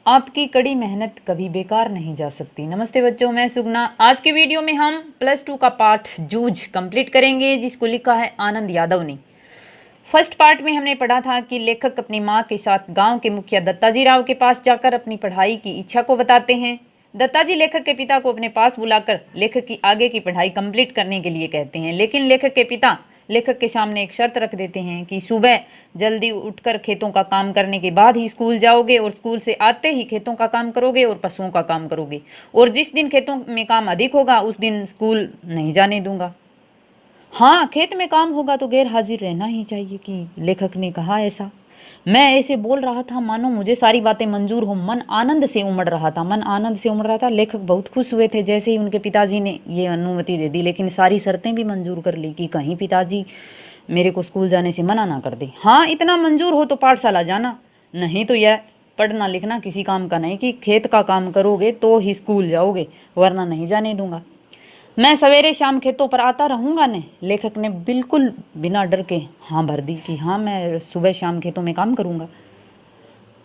आपकी कड़ी मेहनत कभी बेकार नहीं जा सकती। नमस्ते बच्चों, मैं सुगना। आज के वीडियो में हम +2 का पाठ जूझ कंप्लीट करेंगे, जिसको लिखा है आनंद यादव ने। फर्स्ट पार्ट में हमने पढ़ा था कि लेखक अपनी माँ के साथ गांव के मुखिया दत्ताजी राव के पास जाकर अपनी पढ़ाई की इच्छा को बताते हैं। दत्ताजी लेखक के पिता को अपने पास बुलाकर लेखक की आगे की पढ़ाई कंप्लीट करने के लिए कहते हैं, लेकिन लेखक के पिता लेखक के सामने एक शर्त रख देते हैं कि सुबह जल्दी उठकर खेतों का काम करने के बाद ही स्कूल जाओगे और स्कूल से आते ही खेतों का काम करोगे और पशुओं का काम करोगे, और जिस दिन खेतों में काम अधिक होगा उस दिन स्कूल नहीं जाने दूंगा। हाँ, खेत में काम होगा तो गैर हाजिर रहना ही चाहिए, कि लेखक ने कहा ऐसा। मैं ऐसे बोल रहा था मानो मुझे सारी बातें मंजूर हो। मन आनंद से उमड़ रहा था। लेखक बहुत खुश हुए थे जैसे ही उनके पिताजी ने ये अनुमति दे दी, लेकिन सारी शर्तें भी मंजूर कर ली कि कहीं पिताजी मेरे को स्कूल जाने से मना ना कर दे। हाँ, इतना मंजूर हो तो पाठशाला जाना, नहीं तो यह पढ़ना लिखना किसी काम का नहीं कि खेत का काम करोगे तो ही स्कूल जाओगे, वरना नहीं जाने दूंगा। मैं सवेरे शाम खेतों पर आता रहूंगा ने। लेखक ने बिल्कुल बिना डर के हाँ भर दी कि हाँ, मैं सुबह शाम खेतों में काम करूंगा।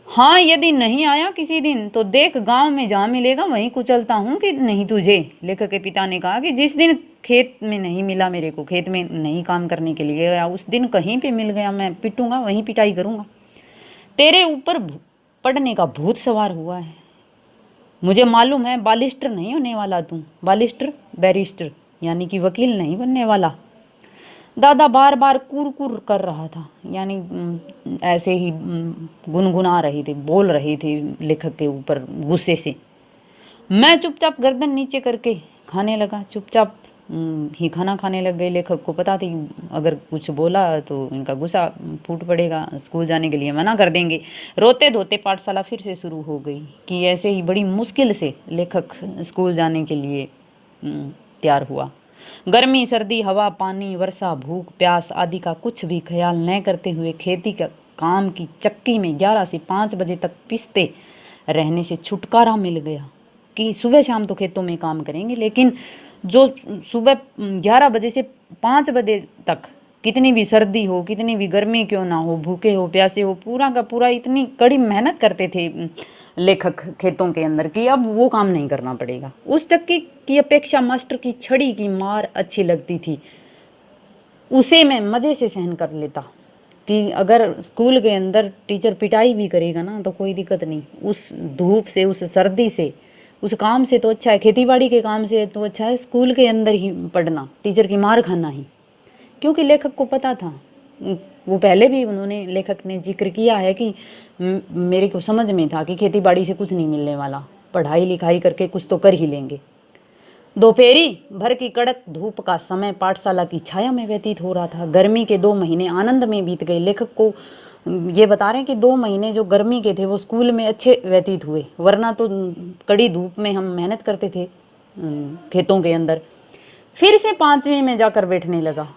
हाँ, यदि नहीं आया किसी दिन तो देख, गांव में जहाँ मिलेगा वहीं कुचलता हूँ कि नहीं तुझे। लेखक के पिता ने कहा कि जिस दिन खेत में नहीं मिला, मेरे को खेत में नहीं काम करने के लिए गया, उस दिन कहीं पे मिल गया मैं पिटूंगा, वहीं पिटाई करूंगा। तेरे ऊपर पड़ने का भूत सवार हुआ है, मुझे मालूम है। बालिस्टर नहीं होने वाला तू, बालिस्टर बैरिस्टर यानी कि वकील नहीं बनने वाला। दादा बार बार कुर कर रहा था, यानी ऐसे ही गुनगुना रहे थे, बोल रहे थे लेखक के ऊपर गुस्से से। मैं चुपचाप गर्दन नीचे करके खाने लगा, चुपचाप ही खाना खाने लग गए। लेखक को पता थी अगर कुछ बोला तो इनका गुस्सा फूट पड़ेगा, स्कूल जाने के लिए मना कर देंगे। रोते धोते पाठशाला फिर से शुरू हो गई कि ऐसे ही बड़ी मुश्किल से लेखक स्कूल जाने के लिए तैयार हुआ। गर्मी सर्दी हवा पानी वर्षा भूख प्यास आदि का कुछ भी ख्याल न करते हुए खेती का काम की चक्की में 11 से 5 बजे तक पिसते रहने से छुटकारा मिल गया कि सुबह शाम तो खेतों में काम करेंगे, लेकिन जो सुबह 11 बजे से 5 बजे तक कितनी भी सर्दी हो, कितनी भी गर्मी क्यों ना हो, भूखे हो प्यासे हो, पूरा का पूरा इतनी कड़ी मेहनत करते थे लेखक खेतों के अंदर कि अब वो काम नहीं करना पड़ेगा। उस चक्की की अपेक्षा मास्टर की छड़ी की मार अच्छी लगती थी, उसे मैं मज़े से सहन कर लेता कि अगर स्कूल के अंदर टीचर पिटाई भी करेगा ना तो कोई दिक्कत नहीं। उस धूप से, उस सर्दी से, उस काम से तो अच्छा है, खेतीबाड़ी के काम से तो अच्छा है स्कूल के अंदर ही पढ़ना, टीचर की मार खाना ही। क्योंकि लेखक को पता था, वो पहले भी उन्होंने लेखक ने जिक्र किया है कि मेरे को समझ में था कि खेतीबाड़ी से कुछ नहीं मिलने वाला, पढ़ाई लिखाई करके कुछ तो कर ही लेंगे। दोपहरी भर की कड़क धूप का समय पाठशाला की छाया में व्यतीत हो रहा था। गर्मी के 2 महीने आनंद में बीत गए। लेखक को ये बता रहे हैं कि 2 महीने जो गर्मी के थे वो स्कूल में अच्छे व्यतीत हुए, वरना तो कड़ी धूप में हम मेहनत करते थे खेतों के अंदर। फिर से 5वीं में जाकर बैठने लगा।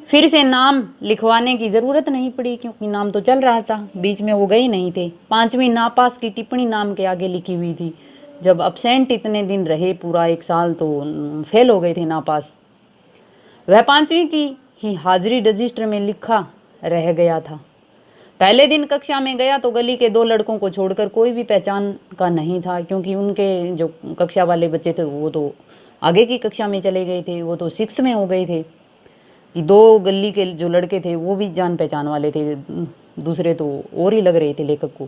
फिर से नाम लिखवाने की ज़रूरत नहीं पड़ी, क्योंकि नाम तो चल रहा था, बीच में वो गए नहीं थे। 5वीं नापास की टिप्पणी नाम के आगे लिखी हुई थी। जब अब्सेंट इतने दिन रहे, पूरा 1 साल, तो फेल हो गए थे, नापास। वह 5वीं की ही हाजिरी रजिस्टर में लिखा रह गया था। पहले दिन कक्षा में गया तो गली के 2 लड़कों को छोड़कर कोई भी पहचान का नहीं था, क्योंकि उनके जो कक्षा वाले बच्चे थे वो तो आगे की कक्षा में चले गए थे, वो तो 6th में हो गए थे। 2 गली के जो लड़के थे वो भी जान पहचान वाले थे, दूसरे तो और ही लग रहे थे लेखक को।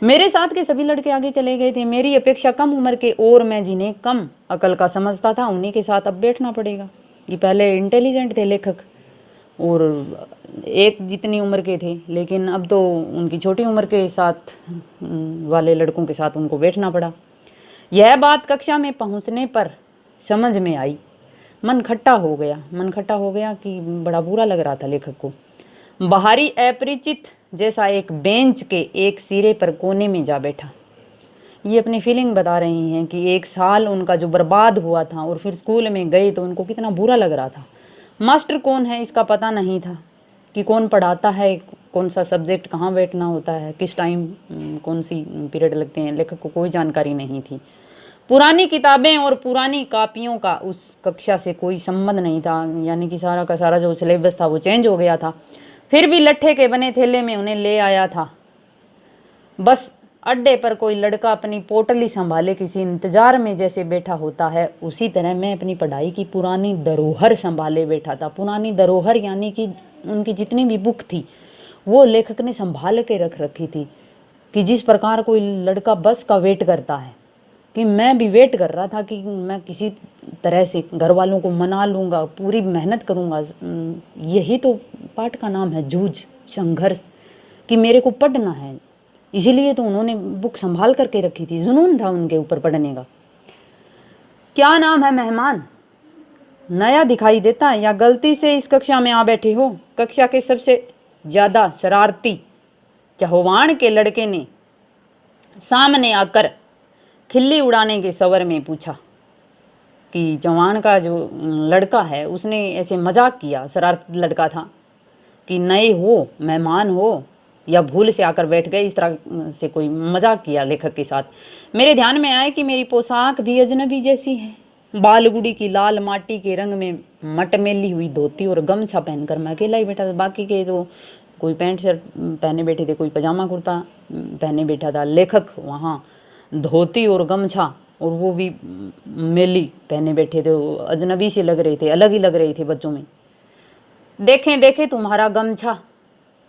मेरे साथ के सभी लड़के आगे चले गए थे। मेरी अपेक्षा कम उम्र के और मैं जिन्हें कम अकल का समझता था उन्हीं के साथ अब बैठना पड़ेगा। ये पहले इंटेलिजेंट थे लेखक और एक जितनी उम्र के थे, लेकिन अब तो उनकी छोटी उम्र के साथ वाले लड़कों के साथ उनको बैठना पड़ा। यह बात कक्षा में पहुंचने पर समझ में आई। मन खट्टा हो गया कि बड़ा बुरा लग रहा था लेखक को। बाहरी अपरिचित जैसा एक बेंच के एक सिरे पर कोने में जा बैठा। ये अपनी फीलिंग बता रही हैं कि 1 साल उनका जो बर्बाद हुआ था और फिर स्कूल में गए तो उनको कितना बुरा लग रहा था। मास्टर कौन है इसका पता नहीं था, कि कौन पढ़ाता है, कौन सा सब्जेक्ट कहाँ बैठना होता है, किस टाइम कौन सी पीरियड लगते हैं, लेखक को कोई जानकारी नहीं थी। पुरानी किताबें और पुरानी कापियों का उस कक्षा से कोई संबंध नहीं था, यानी कि सारा का सारा जो सिलेबस था वो चेंज हो गया था। फिर भी लट्ठे के बने थैले में उन्हें ले आया था। बस अड्डे पर कोई लड़का अपनी पोटली संभाले किसी इंतजार में जैसे बैठा होता है, उसी तरह मैं अपनी पढ़ाई की पुरानी धरोहर संभाले बैठा था। पुरानी धरोहर यानी कि उनकी जितनी भी बुक थी वो लेखक ने संभाल के रख रखी थी, कि जिस प्रकार कोई लड़का बस का वेट करता है, कि मैं भी वेट कर रहा था कि मैं किसी तरह से घर वालों को मना लूँगा, पूरी मेहनत करूँगा। यही तो पाठ का नाम है, जूझ, संघर्ष, कि मेरे को पढ़ना है। इसीलिए तो उन्होंने बुक संभाल करके रखी थी, जुनून था उनके ऊपर पढ़ने का। क्या नाम है मेहमान? नया दिखाई देता है या गलती से इस कक्षा में आ बैठे हो? कक्षा के सबसे ज़्यादा शरारती चौहान के लड़के ने सामने आकर खिल्ली उड़ाने के स्वर में पूछा, कि चौहान का जो लड़का है उसने ऐसे मजाक किया, शरारती लड़का था, कि नए हो, मेहमान हो, या भूल से आकर बैठ गए, इस तरह से कोई मजाक किया लेखक के साथ। मेरे ध्यान में आया कि मेरी पोशाक भी अजनबी जैसी है। बालगुड़ी की लाल माटी के रंग में मटमेली हुई धोती और गमछा पहनकर मैं अकेला ही बैठा था। बाकी के तो कोई पैंट शर्ट पहने बैठे थे, कोई पजामा कुर्ता पहने बैठा था। लेखक वहाँ धोती और गमछा, और वो भी मेली पहने बैठे थे। अजनबी से लग रहे थे, अलग ही लग रहे थे बच्चों में। देखें देखें तुम्हारा गमछा।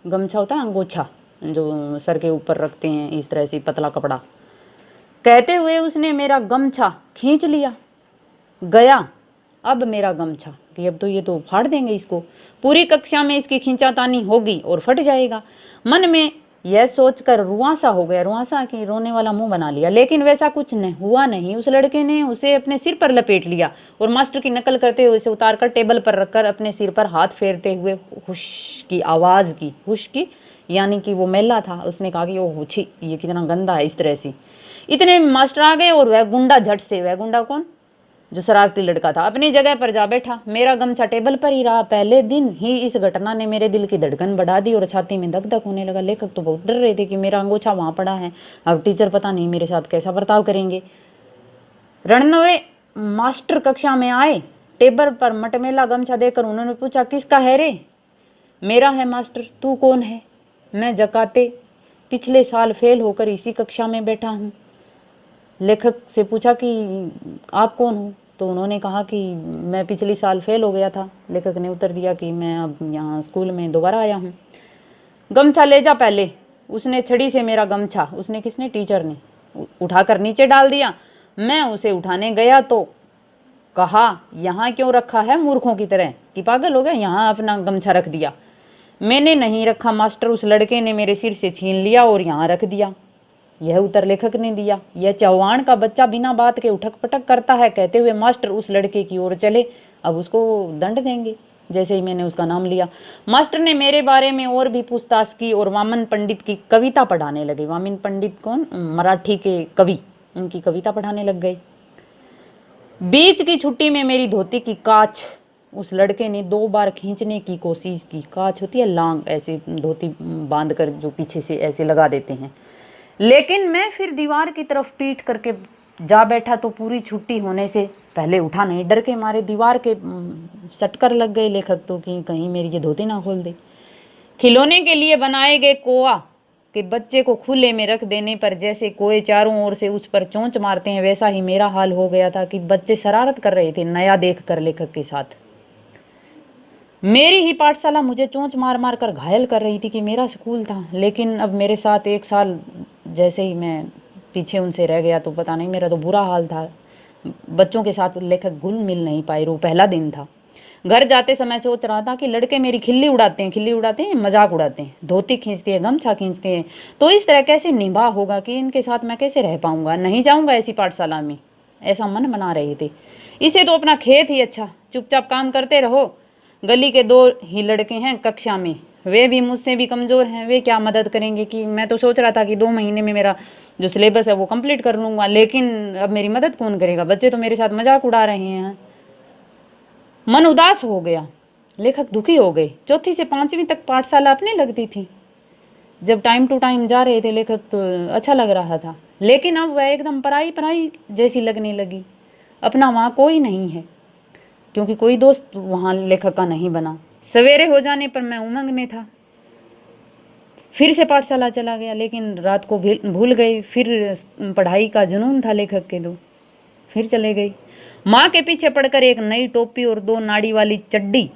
गमछा होता है अंगोछा, जो सर के ऊपर रखते हैं, इस तरह से पतला कपड़ा। कहते हुए उसने मेरा गमछा खींच लिया। गया अब मेरा गमछा, कि अब तो ये तो फाड़ देंगे इसको, पूरी कक्षा में इसकी खींचातानी होगी और फट जाएगा। मन में यह सोचकर रुआंसा हो गया, रुआंसा की रोने वाला मुंह बना लिया। लेकिन वैसा कुछ हुआ नहीं। उस लड़के ने उसे अपने सिर पर लपेट लिया और मास्टर की नकल करते हुए उसे उतारकर टेबल पर रखकर अपने सिर पर हाथ फेरते हुए हुश की आवाज़ की। हुश की यानी कि वो मेला था। उसने कहा कि वो छी, ये कितना गंदा है, इस तरह से। इतने मास्टर आ गए और वह गुंडा झट से, वह गुंडा कौन, जो शरारती लड़का था, अपनी जगह पर जा बैठा। मेरा गमछा टेबल पर ही रहा। पहले दिन ही इस घटना ने मेरे दिल की धड़कन बढ़ा दी और छाती में धक धक होने लगा। लेखक तो बहुत डर रहे थे कि मेरा अंगोछा वहां पड़ा है, अब टीचर पता नहीं मेरे साथ कैसा बर्ताव करेंगे। 99 मास्टर कक्षा में आए। टेबल पर मटमेला गमछा देकर उन्होंने पूछा, किसका है रे? मेरा है मास्टर। तू कौन है? मैं जकाते, पिछले साल फेल होकर इसी कक्षा में बैठा हूँ। लेखक से पूछा कि आप कौन हो? तो उन्होंने कहा कि मैं पिछले साल फेल हो गया था। लेखक ने उत्तर दिया कि मैं अब यहाँ स्कूल में दोबारा आया हूँ। गमछा ले जा पहले। उसने छड़ी से मेरा गमछा, उसने किसने, टीचर ने, उठाकर नीचे डाल दिया। मैं उसे उठाने गया तो कहा, यहाँ क्यों रखा है मूर्खों की तरह, कि पागल हो गया, यहाँ अपना गमछा रख दिया। मैंने नहीं रखा मास्टर, उस लड़के ने मेरे सिर से छीन लिया और यहाँ रख दिया। यह उत्तर लेखक ने दिया। यह चौहान का बच्चा बिना बात के उठक पटक करता है। कहते हुए मास्टर उस लड़के की ओर चले। अब उसको दंड देंगे। जैसे ही मैंने उसका नाम लिया, मास्टर ने मेरे बारे में और भी पूछताछ की और वामन पंडित की कविता पढ़ाने लगे। वामन पंडित कौन? मराठी के कवि, उनकी कविता पढ़ाने लग गए। बीच की छुट्टी में मेरी धोती की काछ उस लड़के ने 2 बार खींचने की कोशिश की। काछ होती है लांग, ऐसे धोती बांध कर जो पीछे से ऐसे लगा देते हैं। लेकिन मैं फिर दीवार की तरफ पीठ करके जा बैठा तो पूरी छुट्टी होने से पहले उठा नहीं। डर के मारे दीवार के सटकर लग गए लेखक तो, कि कहीं मेरी ये धोती ना खोल दे। खिलौने के लिए बनाए गए कोआ के बच्चे को खुले में रख देने पर जैसे कोए चारों ओर से उस पर चोंच मारते हैं, वैसा ही मेरा हाल हो गया था कि बच्चे शरारत कर रहे थे नया देख कर लेखक के साथ। मेरी ही पाठशाला मुझे चोंच मार मार कर घायल कर रही थी कि मेरा स्कूल था। लेकिन अब मेरे साथ 1 साल जैसे ही मैं पीछे उनसे रह गया तो पता नहीं, मेरा तो बुरा हाल था। बच्चों के साथ लेखक घुल मिल नहीं पाए। वो पहला दिन था। घर जाते समय सोच रहा था कि लड़के मेरी खिल्ली उड़ाते हैं, मजाक उड़ाते हैं, धोती खींचते हैं, गमछा खींचते हैं, तो इस तरह कैसे निभा होगा, कि इनके साथ मैं कैसे रह पाऊंगा। नहीं जाऊंगा ऐसी पाठशाला में, ऐसा मन बना रहे थे। इसे तो अपना खेत ही अच्छा, चुपचाप काम करते रहो। गली के 2 ही लड़के हैं कक्षा में, वे भी मुझसे भी कमज़ोर हैं, वे क्या मदद करेंगे। कि मैं तो सोच रहा था कि 2 महीने में मेरा जो सिलेबस है वो कंप्लीट कर लूँगा, लेकिन अब मेरी मदद कौन करेगा, बच्चे तो मेरे साथ मजाक उड़ा रहे हैं। मन उदास हो गया। लेखक दुखी हो गए। 4वीं से 5वीं तक पाठशाला अपने लगती थी। जब टाइम टू टाइम जा रहे थे लेखक तो अच्छा लग रहा था, लेकिन अब वह एकदम पराई पराई जैसी लगने लगी। अपना वहाँ कोई नहीं है, क्योंकि कोई दोस्त वहाँ लेखक का नहीं बना। सवेरे हो जाने पर मैं उमंग में था। फिर से पाठशाला चला गया, लेकिन रात को भूल गए। फिर पढ़ाई का जुनून था लेखक के, तो फिर चले गए। माँ के पीछे पड़कर एक नई टोपी और 2 नाड़ी वाली चड्डी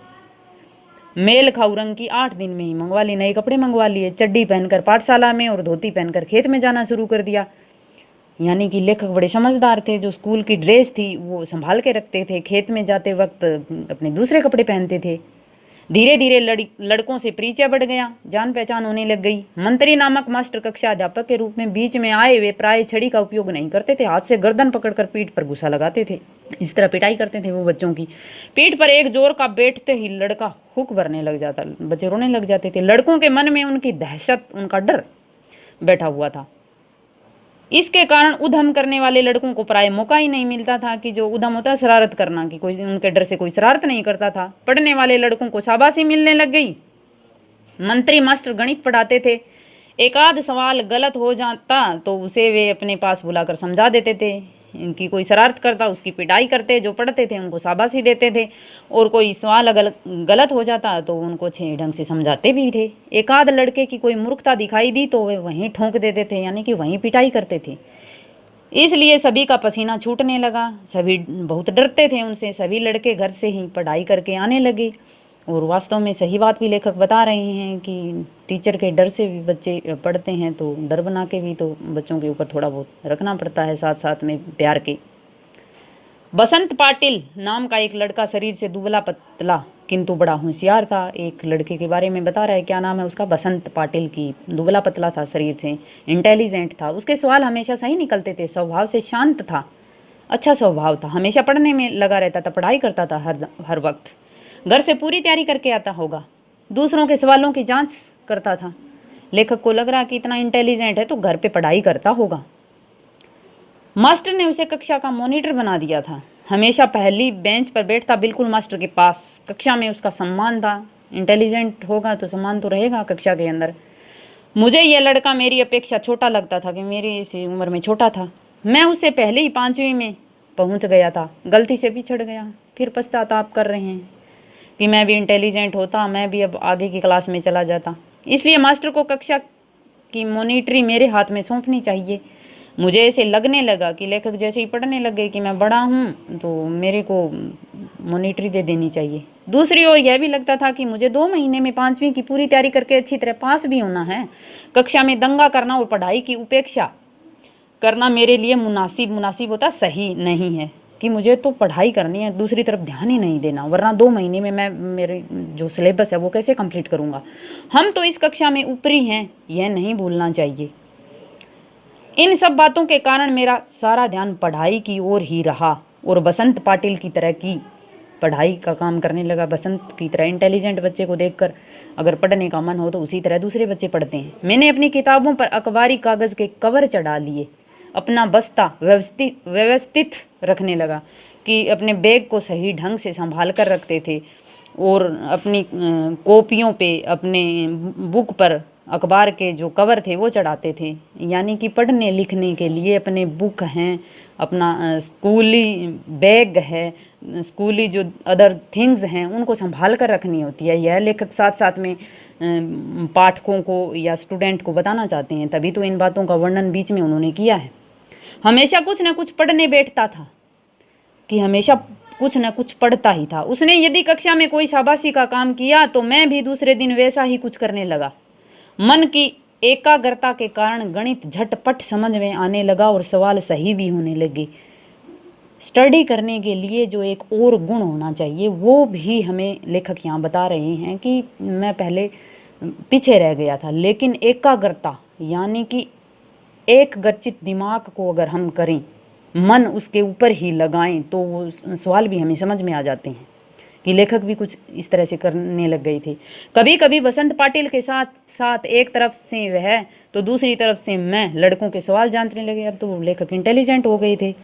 मेल खाऊ रंग की 8 दिन में ही मंगवा ली। नए कपड़े मंगवा लिए, चड्डी पहनकर पाठशाला में और धोती पहनकर खेत में जाना शुरू कर दिया। यानी कि लेखक बड़े समझदार थे, जो स्कूल की ड्रेस थी वो संभाल के रखते थे, खेत में जाते वक्त अपने दूसरे कपड़े पहनते थे। धीरे धीरे लड़कों से परिचय बढ़ गया, जान पहचान होने लग गई। मंत्री नामक मास्टर कक्षा अध्यापक के रूप में बीच में आए वे प्राय छड़ी का उपयोग नहीं करते थे, हाथ से गर्दन पकड़कर पीठ पर घुसा लगाते थे। इस तरह पिटाई करते थे वो बच्चों की। पीठ पर एक जोर का बैठते ही लड़का हुक भरने लग जाता, बच्चे रोने लग जाते थे। लड़कों के मन में उनकी दहशत, उनका डर बैठा हुआ था। इसके कारण उधम करने वाले लड़कों को प्राय मौका ही नहीं मिलता था कि जो उधम होता है शरारत करना, कि कोई उनके डर से कोई शरारत नहीं करता था। पढ़ने वाले लड़कों को शाबाशी मिलने लग गई। मंत्री मास्टर गणित पढ़ाते थे, एक आध सवाल गलत हो जाता तो उसे वे अपने पास बुलाकर समझा देते थे। इनकी कोई शरारत करता उसकी पिटाई करते, जो पढ़ते थे उनको शाबाशी देते थे, और कोई सवाल अगर गलत हो जाता तो उनको अच्छे ढंग से समझाते भी थे। एक आध लड़के की कोई मूर्खता दिखाई दी तो वे वहीं ठोंक देते थे, यानी कि वहीं पिटाई करते थे। इसलिए सभी का पसीना छूटने लगा, सभी बहुत डरते थे उनसे। सभी लड़के घर से ही पढ़ाई करके आने लगे, और वास्तव में सही बात भी लेखक बता रहे हैं कि टीचर के डर से भी बच्चे पढ़ते हैं, तो डर बना के भी तो बच्चों के ऊपर थोड़ा बहुत रखना पड़ता है, साथ साथ में प्यार के। बसंत पाटिल नाम का एक लड़का शरीर से दुबला पतला किंतु बड़ा होशियार था। एक लड़के के बारे में बता रहा है, क्या नाम है उसका, बसंत पाटिल की। दुबला पतला था शरीर से, इंटेलिजेंट था, उसके सवाल हमेशा सही निकलते थे, स्वभाव से शांत था, अच्छा स्वभाव था, हमेशा पढ़ने में लगा रहता था, पढ़ाई करता था हर वक्त। घर से पूरी तैयारी करके आता होगा, दूसरों के सवालों की जांच करता था। लेखक को लग रहा कि इतना इंटेलिजेंट है तो घर पे पढ़ाई करता होगा। मास्टर ने उसे कक्षा का मॉनिटर बना दिया था, हमेशा पहली बेंच पर बैठता, बिल्कुल मास्टर के पास। कक्षा में उसका सम्मान था, इंटेलिजेंट होगा तो सम्मान तो रहेगा कक्षा के अंदर। मुझे यह लड़का मेरी अपेक्षा छोटा लगता था, कि मेरी इसी उम्र में छोटा था। मैं उससे पहले ही 5वीं में पहुंच गया था, गलती से पिछड़ गया। फिर पश्चाताप कर रहे हैं कि मैं भी इंटेलिजेंट होता, मैं भी अब आगे की क्लास में चला जाता। इसलिए मास्टर को कक्षा की मॉनिटरी मेरे हाथ में सौंपनी चाहिए। मुझे ऐसे लगने लगा कि लेखक जैसे ही पढ़ने लगे कि मैं बड़ा हूँ तो मेरे को मॉनिटरी दे देनी चाहिए। दूसरी ओर यह भी लगता था कि मुझे 2 महीने में 5वीं की पूरी तैयारी करके अच्छी तरह पास भी होना है। कक्षा में दंगा करना और पढ़ाई की उपेक्षा करना मेरे लिए मुनासिब होता सही नहीं है, कि मुझे तो पढ़ाई करनी है, दूसरी तरफ ध्यान ही नहीं देना, वरना 2 महीने में मैं मेरे जो सिलेबस है वो कैसे कंप्लीट करूँगा। हम तो इस कक्षा में ऊपरी हैं, यह नहीं भूलना चाहिए। इन सब बातों के कारण मेरा सारा ध्यान पढ़ाई की ओर ही रहा, और बसंत पाटिल की तरह की पढ़ाई का काम करने लगा। बसंत की तरह इंटेलिजेंट बच्चे को देखकर अगर पढ़ने का मन हो तो उसी तरह दूसरे बच्चे पढ़ते हैं। मैंने अपनी किताबों पर अखबारी कागज़ के कवर चढ़ा लिए, अपना बस्ता व्यवस्थित रखने लगा, कि अपने बैग को सही ढंग से संभाल कर रखते थे, और अपनी कॉपियों पे, अपने बुक पर अखबार के जो कवर थे वो चढ़ाते थे। यानी कि पढ़ने लिखने के लिए अपने बुक हैं, अपना स्कूली बैग है, स्कूली जो अदर थिंग्स हैं उनको संभाल कर रखनी होती है। यह लेखक साथ साथ में पाठकों को या स्टूडेंट को बताना चाहते हैं, तभी तो इन बातों का वर्णन बीच में उन्होंने किया है। हमेशा कुछ न कुछ पढ़ने बैठता था, कि हमेशा कुछ न कुछ पढ़ता ही था। उसने यदि कक्षा में कोई शाबाशी का काम किया तो मैं भी दूसरे दिन वैसा ही कुछ करने लगा। मन की एकाग्रता के कारण गणित झटपट समझ में आने लगा और सवाल सही भी होने लगे। स्टडी करने के लिए जो एक और गुण होना चाहिए वो भी हमें लेखक यहाँ बता रहे हैं, कि मैं पहले पीछे रह गया था, लेकिन एकाग्रता यानी कि एक गर्चित दिमाग को अगर हम करें, मन उसके ऊपर ही लगाएं, तो वो सवाल भी हमें समझ में आ जाते हैं। कि लेखक भी कुछ इस तरह से करने लग गए थे। कभी कभी बसंत पाटिल के साथ साथ एक तरफ से वह तो दूसरी तरफ से मैं लड़कों के सवाल जांचने लगे। अब तो लेखक इंटेलिजेंट हो गए थे,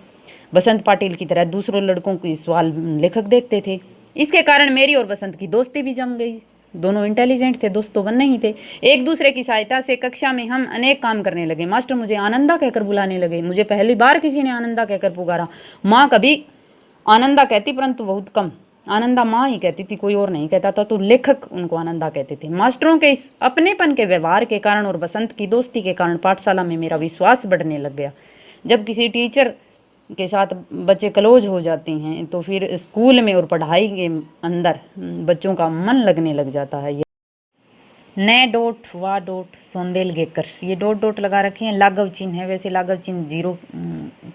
बसंत पाटिल की तरह दूसरों लड़कों के सवाल लेखक देखते थे। इसके कारण मेरी और बसंत की दोस्ती भी जम गई। दोनों इंटेलिजेंट थे, दोस्त तो बनने ही थे। एक दूसरे की सहायता से कक्षा में हम अनेक काम करने लगे। मास्टर मुझे आनंदा कहकर बुलाने लगे। मुझे पहली बार किसी ने आनंदा कहकर पुकारा। माँ कभी आनंदा कहती परंतु बहुत कम। आनंदा माँ ही कहती थी, कोई और नहीं कहता था, तो लेखक उनको आनंदा कहते थे। मास्टरों के इस अपनेपन के व्यवहार के कारण और बसंत की दोस्ती के कारण पाठशाला में मेरा विश्वास बढ़ने लग गया। जब किसी टीचर के साथ बच्चे क्लोज हो जाते हैं तो फिर स्कूल में और पढ़ाई के अंदर बच्चों का मन लगने लग जाता है। न डोट वा डोट सोंदेलगेकर, ये डॉट डॉट लगा रखे हैं, लाघव चिन्ह है। वैसे लाघव चिन्ह जीरो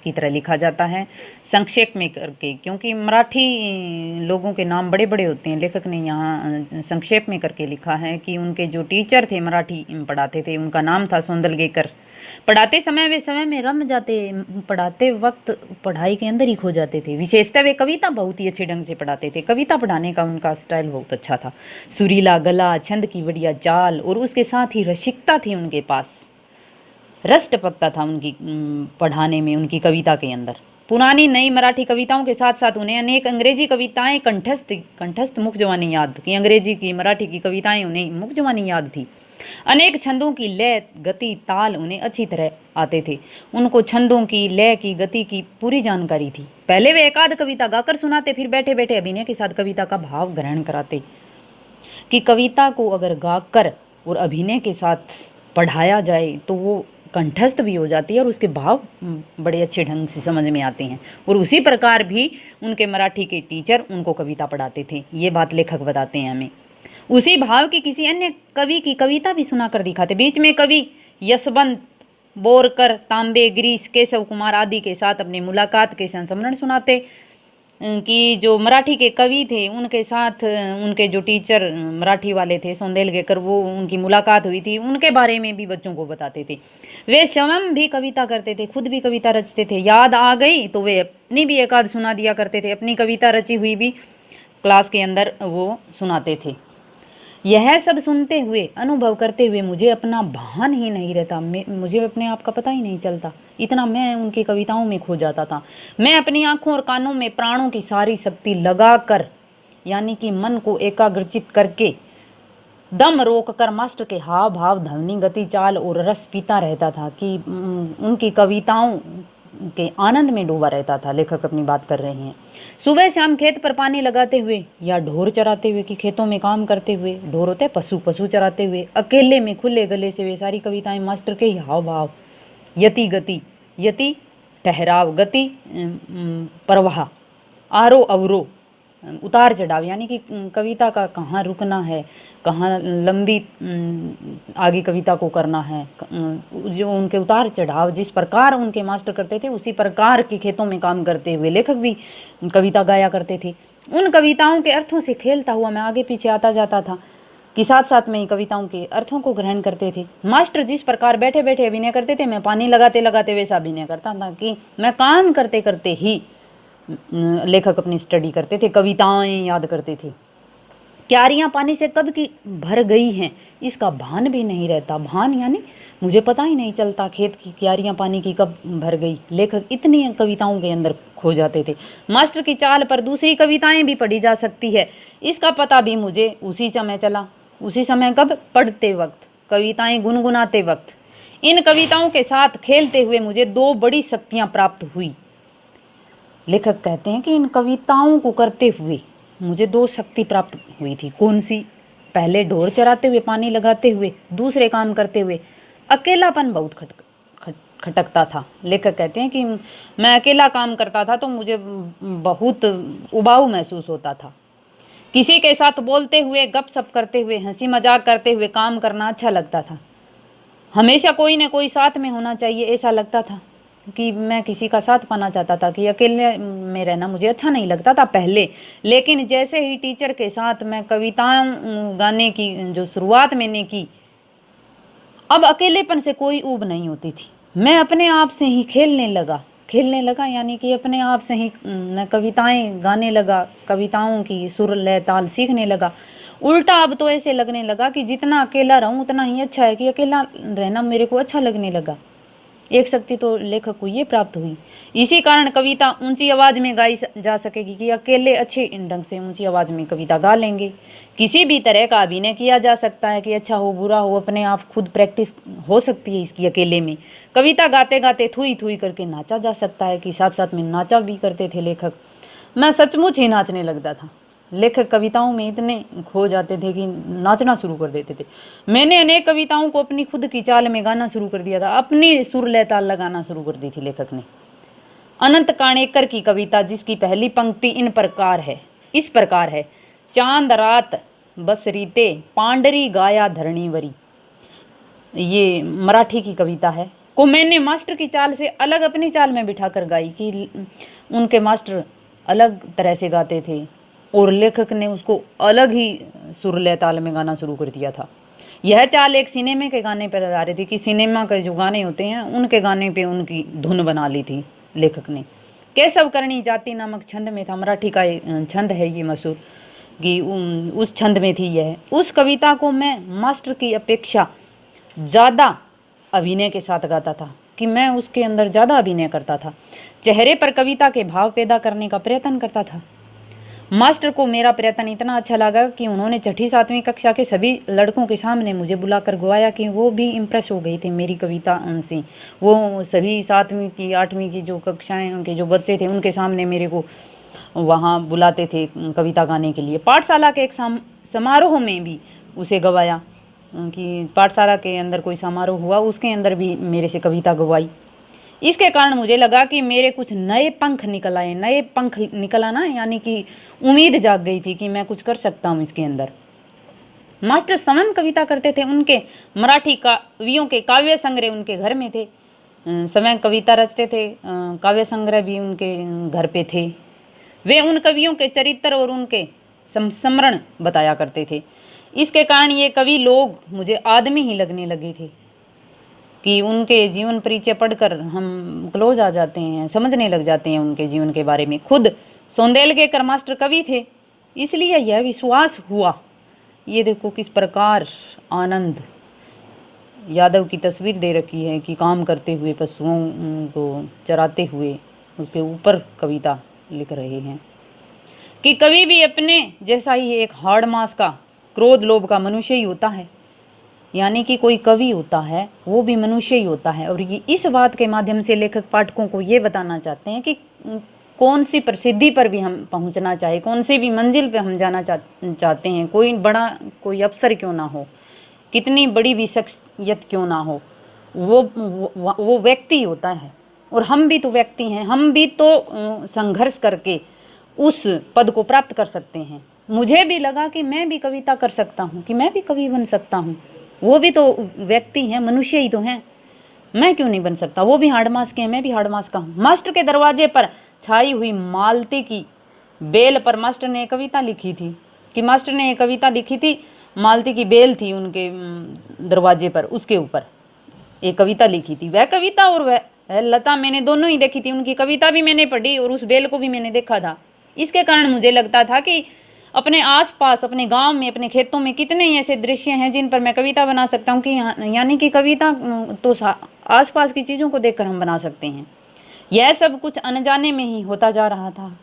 की तरह लिखा जाता है संक्षेप में करके, क्योंकि मराठी लोगों के नाम बड़े बड़े होते हैं। लेखक ने यहाँ संक्षेप में करके लिखा है कि उनके जो टीचर थे मराठी पढ़ाते थे, उनका नाम था सोंदलगेकर। पढ़ाते समय वे समय में रम जाते, पढ़ाते वक्त पढ़ाई के अंदर ही खो जाते थे। विशेषतः वे कविता बहुत ही अच्छे ढंग से पढ़ाते थे। कविता पढ़ाने का उनका स्टाइल बहुत अच्छा था। सुरीला गला, छंद की बढ़िया चाल और उसके साथ ही रसिकता थी उनके पास। रस टपकता था उनकी पढ़ाने में, उनकी कविता के अंदर। पुरानी नई मराठी कविताओं के साथ साथ उन्हें अनेक अंग्रेजी कविताएं कंठस्थ मुख जवानी याद की। अंग्रेजी की मराठी की कविताएं उन्हें मुख जवानी याद थी। अनेक छंदों की लय, गति, ताल उन्हें अच्छी तरह आते थे। उनको छंदों की, लय की, गति की पूरी जानकारी थी। पहले वे एकाध कविता गाकर सुनाते, फिर बैठे बैठे अभिनय के साथ कविता का भाव ग्रहण कराते। कि कविता को अगर गाकर और अभिनय के साथ पढ़ाया जाए तो वो कंठस्थ भी हो जाती है और उसके भाव बड़े अच्छे ढंग से समझ में आते हैं। और उसी प्रकार भी उनके मराठी के टीचर उनको कविता पढ़ाते थे। ये बात लेखक बताते हैं हमें। उसी भाव की किसी अन्य कवि की कविता भी सुनाकर दिखाते। बीच में कवि यशवंत बोरकर, तांबे, गिरीश, केशव कुमार आदि के साथ अपनी मुलाकात के संस्मरण सुनाते कि जो मराठी के कवि थे उनके साथ उनके जो टीचर मराठी वाले थे सोंदेलगेकर, वो उनकी मुलाकात हुई थी, उनके बारे में भी बच्चों को बताते थे। वे स्वयं भी कविता करते थे, खुद भी कविता रचते थे। याद आ गई तो वे अपनी भी एकाध सुना दिया करते थे। अपनी कविता रची हुई भी क्लास के अंदर वो सुनाते थे। यह सब सुनते हुए, अनुभव करते हुए मुझे अपना भान ही नहीं रहता, मुझे अपने आप का पता ही नहीं चलता। इतना मैं उनकी कविताओं में खो जाता था। मैं अपनी आंखों और कानों में प्राणों की सारी शक्ति लगाकर, यानी कि मन को एकाग्रचित करके, दम रोक कर मास्टर के हाव भाव, ध्वनि, गति, चाल और रस पीता रहता था कि उनकी कविताओं के आनंद में डूबा रहता था। लेखक अपनी बात कर रहे हैं। सुबह शाम खेत पर पानी लगाते हुए या ढोर चराते हुए, कि खेतों में काम करते हुए, ढोर होते पशु चराते हुए, अकेले में खुले गले से वे सारी कविताएं मास्टर के हाव भाव, यति गति, यति ठहराव, गति प्रवाह, आरो अवरो, उतार चढ़ाव, यानी कि कविता का कहाँ रुकना है, कहाँ लंबी आगे कविता को करना है, जो उनके उतार चढ़ाव जिस प्रकार उनके मास्टर करते थे उसी प्रकार के खेतों में काम करते हुए लेखक भी कविता गाया करते थे। उन कविताओं के अर्थों से खेलता हुआ मैं आगे पीछे आता जाता था कि साथ साथ में कविताओं के अर्थों को ग्रहण करते थे। मास्टर जिस प्रकार बैठे बैठे अभिनय करते थे, मैं पानी लगाते लगाते वैसा अभिनय करता था कि मैं काम करते करते ही लेखक अपनी स्टडी करते थे, कविताएं याद करते थे। क्यारियाँ पानी से कब की भर गई हैं इसका भान भी नहीं रहता। भान यानी मुझे पता ही नहीं चलता खेत की क्यारियाँ पानी की कब भर गई। लेखक इतनी कविताओं के अंदर खो जाते थे। मास्टर की चाल पर दूसरी कविताएं भी पढ़ी जा सकती है, इसका पता भी मुझे उसी समय चला। उसी समय कब? पढ़ते वक्त, कविताएं गुनगुनाते वक्त। इन कविताओं के साथ खेलते हुए मुझे दो बड़ी शक्तियाँ प्राप्त हुई। लेखक कहते हैं कि इन कविताओं को करते हुए मुझे दो शक्ति प्राप्त हुई थी। कौन सी? पहले ढोर चराते हुए, पानी लगाते हुए, दूसरे काम करते हुए अकेलापन बहुत खटकता था। लेखक कहते हैं कि मैं अकेला काम करता था तो मुझे बहुत उबाऊ महसूस होता था। किसी के साथ बोलते हुए, गपशप करते हुए, हंसी मजाक करते हुए काम करना अच्छा लगता था। हमेशा कोई न कोई साथ में होना चाहिए ऐसा लगता था कि मैं किसी का साथ पाना चाहता था, कि अकेले में रहना मुझे अच्छा नहीं लगता था पहले। लेकिन जैसे ही टीचर के साथ मैं कविताएं गाने की जो शुरुआत मैंने की, अब अकेलेपन से कोई ऊब नहीं होती थी। मैं अपने आप से ही खेलने लगा, यानी कि अपने आप से ही मैं कविताएं गाने लगा, कविताओं की सुर लय ताल सीखने लगा। उल्टा अब तो ऐसे लगने लगा कि जितना अकेला रहूं उतना ही अच्छा है, कि अकेला रहना मेरे को अच्छा लगने लगा। एक शक्ति तो लेखक को ये प्राप्त हुई। इसी कारण कविता ऊंची आवाज़ में गाई जा सकेगी, कि अकेले अच्छे ढंग से ऊंची आवाज़ में कविता गा लेंगे। किसी भी तरह का अभिनय किया जा सकता है, कि अच्छा हो बुरा हो, अपने आप खुद प्रैक्टिस हो सकती है इसकी अकेले में। कविता गाते गाते थुई थुई करके नाचा जा सकता है, कि साथ साथ में नाचा भी करते थे लेखक। मैं सचमुच ही नाचने लगता था। लेखक कविताओं में इतने खो जाते थे कि नाचना शुरू कर देते थे। मैंने अनेक कविताओं को अपनी खुद की चाल में गाना शुरू कर दिया था, अपनी सुर लय ताल लगाना शुरू कर दी थी लेखक ने। अनंत काणेकर की कविता, जिसकी पहली पंक्ति इस प्रकार है, चांद रात बस रीते पांडरी गाया धरणीवरी, ये मराठी की कविता है, को मैंने मास्टर की चाल से अलग अपनी चाल में बिठाकर गाई कि उनके मास्टर अलग तरह से गाते थे और लेखक ने उसको अलग ही सुर लय ताल में गाना शुरू कर दिया था। यह चाल एक सिनेमा के गाने पर आ रही थी कि सिनेमा के जो गाने होते हैं उनके गाने पे उनकी धुन बना ली थी लेखक ने। केशव करणी जाति नामक छंद में था, मराठी का छंद है ये मशहूर, कि उस छंद में थी यह। उस कविता को मैं मास्टर की अपेक्षा ज़्यादा अभिनय के साथ गाता था, कि मैं उसके अंदर ज़्यादा अभिनय करता था, चेहरे पर कविता के भाव पैदा करने का प्रयत्न करता था। मास्टर को मेरा प्रयत्न इतना अच्छा लगा कि उन्होंने छठी सातवीं कक्षा के सभी लड़कों के सामने मुझे बुलाकर गवाया, कि वो भी इम्प्रेस हो गए थे मेरी कविता से। वो सभी 7वीं की 8वीं की जो कक्षाएं के जो बच्चे थे उनके सामने मेरे को वहाँ बुलाते थे कविता गाने के लिए। पाठशाला के एक समारोह में भी उसे गवाया, कि पाठशाला के अंदर कोई समारोह हुआ उसके अंदर भी मेरे से कविता गवाई। इसके कारण मुझे लगा कि मेरे कुछ नए पंख निकल आए। नए पंख निकल आना यानी कि उम्मीद जाग गई थी कि मैं कुछ कर सकता हूँ इसके अंदर। मास्टर स्वयं कविता करते थे, उनके मराठी कवियों के काव्य संग्रह उनके घर में थे, स्वयं कविता रचते थे, काव्य संग्रह भी उनके घर पे थे। वे उन कवियों के चरित्र और उनके संस्मरण बताया करते थे। इसके कारण ये कवि लोग मुझे आदमी ही लगने लगे थे, कि उनके जीवन परिचय पढ़कर हम क्लोज आ जाते हैं, समझने लग जाते हैं उनके जीवन के बारे में। खुद सौंदेल के मास्टर कवि थे, इसलिए यह विश्वास हुआ। ये देखो किस प्रकार आनंद यादव की तस्वीर दे रखी है कि काम करते हुए पशुओं को चराते हुए उसके ऊपर कविता लिख रहे हैं, कि कवि भी अपने जैसा ही एक हाड़ मास का क्रोध लोभ का मनुष्य ही होता है, यानी कि कोई कवि होता है वो भी मनुष्य ही होता है। और ये इस बात के माध्यम से लेखक पाठकों को ये बताना चाहते हैं कि कौन सी प्रसिद्धि पर भी हम पहुंचना चाहे, कौन सी भी मंजिल पे हम जाना चाहते हैं, कोई अफसर क्यों ना हो, कितनी बड़ी भी शख्सियत क्यों ना हो, वो व्यक्ति होता है। और हम भी तो व्यक्ति हैं, हम भी तो संघर्ष करके उस पद को प्राप्त कर सकते हैं। मुझे भी लगा कि मैं भी कविता कर सकता हूँ, कि मैं भी कवि बन सकता हूँ। वो भी तो व्यक्ति हैं, मनुष्य ही तो हैं, मैं क्यों नहीं बन सकता। वो भी हाड़मास के हैं, मैं भी हाड़मास का हूँ। मास्टर के दरवाजे पर छाई हुई मालती की बेल पर मास्टर ने कविता लिखी थी, कि मास्टर ने कविता लिखी थी, मालती की बेल थी उनके दरवाजे पर, उसके ऊपर एक कविता लिखी थी। वह कविता और वह लता मैंने दोनों ही देखी थी, उनकी कविता भी मैंने पढ़ी और उस बेल को भी मैंने देखा था। इसके कारण मुझे लगता था कि अपने आसपास, अपने गांव में, अपने खेतों में कितने ऐसे दृश्य हैं जिन पर मैं कविता बना सकता हूं, कि यानी कि कविता तो आसपास की चीज़ों को देखकर हम बना सकते हैं। यह सब कुछ अनजाने में ही होता जा रहा था।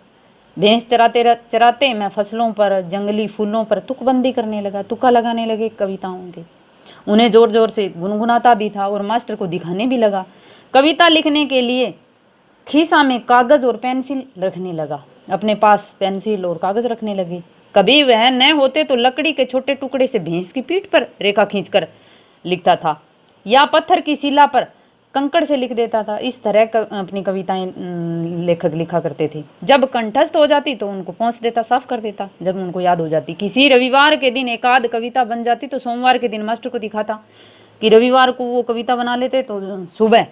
भैंस चराते चराते मैं फसलों पर, जंगली फूलों पर तुकबंदी करने लगा, तुक्का लगाने लगे कविताओं के, उन्हें जोर जोर से गुनगुनाता भी था और मास्टर को दिखाने भी लगा। कविता लिखने के लिए खीसा में कागज़ और पेंसिल रखने लगा, अपने पास पेंसिल और कागज़ रखने लगे। कभी वह न होते तो लकड़ी के छोटे टुकड़े से भैंस की पीठ पर रेखा खींचकर लिखता था, या पत्थर की शिला पर कंकड़ से लिख देता था। इस तरह अपनी कविताएं लेखक लिखा करते थे। जब कंठस्थ हो जाती तो उनको पहुँच देता, साफ कर देता। जब उनको याद हो जाती, किसी रविवार के दिन एक आध कविता बन जाती तो सोमवार के दिन मास्टर को दिखाता, कि रविवार को वो कविता बना लेते तो सुबह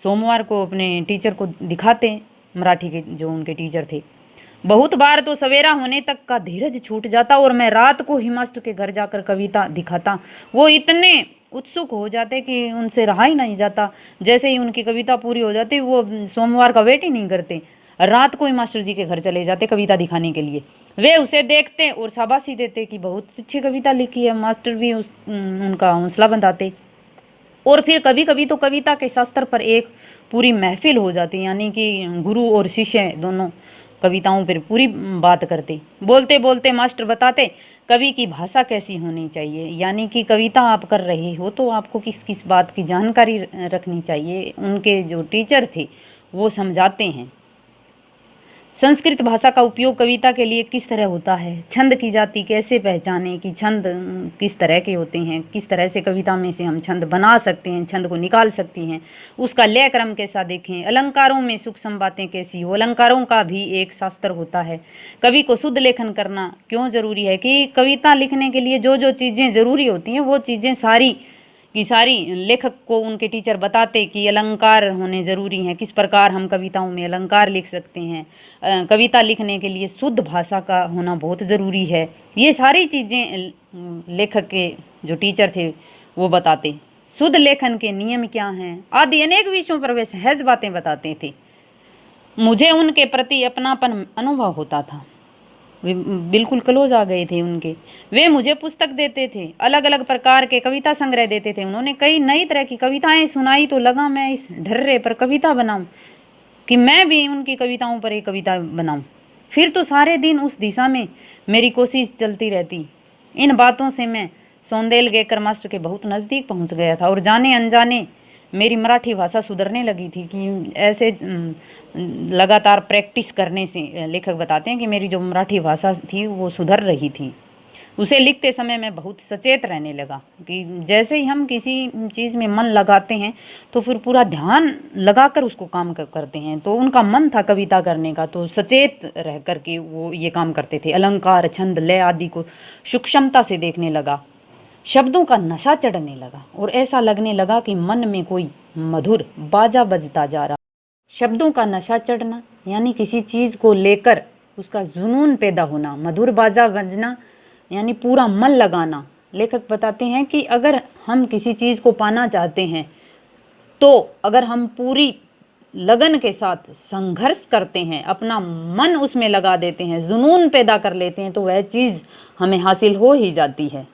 सोमवार को अपने टीचर को दिखाते, मराठी के जो उनके टीचर थे। बहुत बार तो सवेरा होने तक का धीरज छूट जाता और मैं रात को ही मास्टर के घर जाकर कविता दिखाता। वो इतने उत्सुक हो जाते कि उनसे रहा ही नहीं जाता। जैसे ही उनकी कविता पूरी हो जाती वो सोमवार का वेट ही नहीं करते, रात को ही मास्टर जी के घर चले जाते कविता दिखाने के लिए। वे उसे देखते और शाबाशी देते कि बहुत अच्छी कविता लिखी है। मास्टर भी उनका हौसला बंधाते। और फिर कभी कभी तो कविता के शास्त्र पर एक पूरी महफिल हो जाती, यानी कि गुरु और शिष्य दोनों कविताओं पर पूरी बात करते। बोलते बोलते मास्टर बताते कवि की भाषा कैसी होनी चाहिए, यानी कि कविता आप कर रहे हो तो आपको किस किस बात की जानकारी रखनी चाहिए। उनके जो टीचर थे वो समझाते हैं। संस्कृत भाषा का उपयोग कविता के लिए किस तरह होता है? छंद की जाति कैसे पहचानें कि छंद किस तरह के होते हैं, किस तरह से कविता में से हम छंद बना सकते हैं, छंद को निकाल सकती हैं, उसका लय क्रम कैसा देखें, अलंकारों में सूक्ष्म बातें कैसी हो, अलंकारों का भी एक शास्त्र होता है, कवि को शुद्ध लेखन करना क्यों ज़रूरी है, कि कविता लिखने के लिए जो जो चीज़ें ज़रूरी होती हैं वो चीज़ें सारी कि सारी लेखक को उनके टीचर बताते कि अलंकार होने ज़रूरी हैं, किस प्रकार हम कविताओं में अलंकार लिख सकते हैं, कविता लिखने के लिए शुद्ध भाषा का होना बहुत ज़रूरी है। ये सारी चीज़ें लेखक के जो टीचर थे वो बताते। शुद्ध लेखन के नियम क्या हैं आदि अनेक विषयों पर वे सहज बातें बताते थे। मुझे उनके प्रति अपनापन अनुभव होता था, वे बिल्कुल क्लोज आ गए थे उनके। वे मुझे पुस्तक देते थे, अलग अलग प्रकार के कविता संग्रह देते थे। उन्होंने कई नई तरह की कविताएं सुनाई तो लगा मैं इस ढर्रे पर कविता बनाऊं, कि मैं भी उनकी कविताओं पर एक कविता बनाऊं। फिर तो सारे दिन उस दिशा में मेरी कोशिश चलती रहती। इन बातों से मैं सौंदेलगेकर मास्टर के बहुत नज़दीक पहुंच गया था और जाने अनजाने मेरी मराठी भाषा सुधरने लगी थी। कि ऐसे लगातार प्रैक्टिस करने से लेखक बताते हैं कि मेरी जो मराठी भाषा थी वो सुधर रही थी। उसे लिखते समय मैं बहुत सचेत रहने लगा कि जैसे ही हम किसी चीज़ में मन लगाते हैं तो फिर पूरा ध्यान लगाकर उसको काम करते हैं। तो उनका मन था कविता करने का, तो सचेत रह कर के वो ये काम करते थे। अलंकार, छंद, लय आदि को सूक्ष्मता से देखने लगा, शब्दों का नशा चढ़ने लगा और ऐसा लगने लगा कि मन में कोई मधुर बाजा बजता जा रहा। शब्दों का नशा चढ़ना यानी किसी चीज़ को लेकर उसका जुनून पैदा होना, मधुर बाजा बजना यानी पूरा मन लगाना। लेखक बताते हैं कि अगर हम किसी चीज़ को पाना चाहते हैं तो अगर हम पूरी लगन के साथ संघर्ष करते हैं, अपना मन उसमें लगा देते हैं, जुनून पैदा कर लेते हैं, तो वह चीज़ हमें हासिल हो ही जाती है।